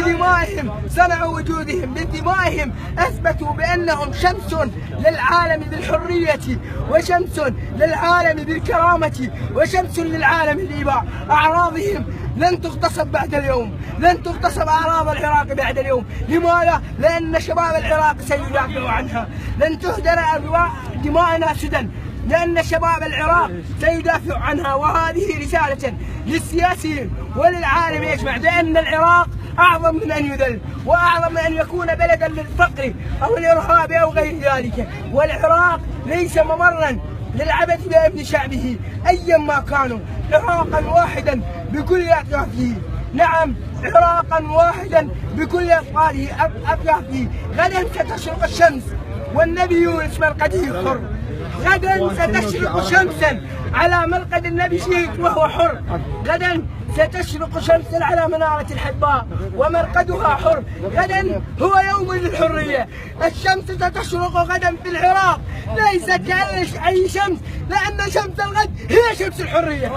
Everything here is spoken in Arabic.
بدمائهم صنعوا وجودهم، بدمائهم أثبتوا بأنهم شمس للعالم بالحرية، وشمس للعالم بالكرامة، وشمس للعالم الإباء. أعراضهم لن تغتصب بعد اليوم، لن تغتصب أعراض العراق بعد اليوم. لماذا؟ لأن شباب العراق سيدافعوا عنها. لن تهدر دماءنا سدى، لأن شباب العراق سيدافع عنها. وهذه رسالة للسياسيين وللعالم يجمع بأن العراق أعظم من أن يذل، وأعظم من أن يكون بلدا للفقر أو الإرهاب أو غير ذلك. والعراق ليس ممرا للعبث بأمن شعبه أيا ما كانوا. عراقا واحدا بكل أطيافه، نعم عراقا واحدا بكل أطيافه. غدا ستشرق الشمس والنبي يونس مرقده حر. غدا ستشرق شمسا على مرقد النبي شيخ وهو حر. غدا ستشرق شمسا على منارة الحباء ومرقدها حر. غدا هو يوم للحرية. الشمس ستشرق غدا في العراق، ليس كأي شمس، لأن شمس الغد هي شمس الحرية.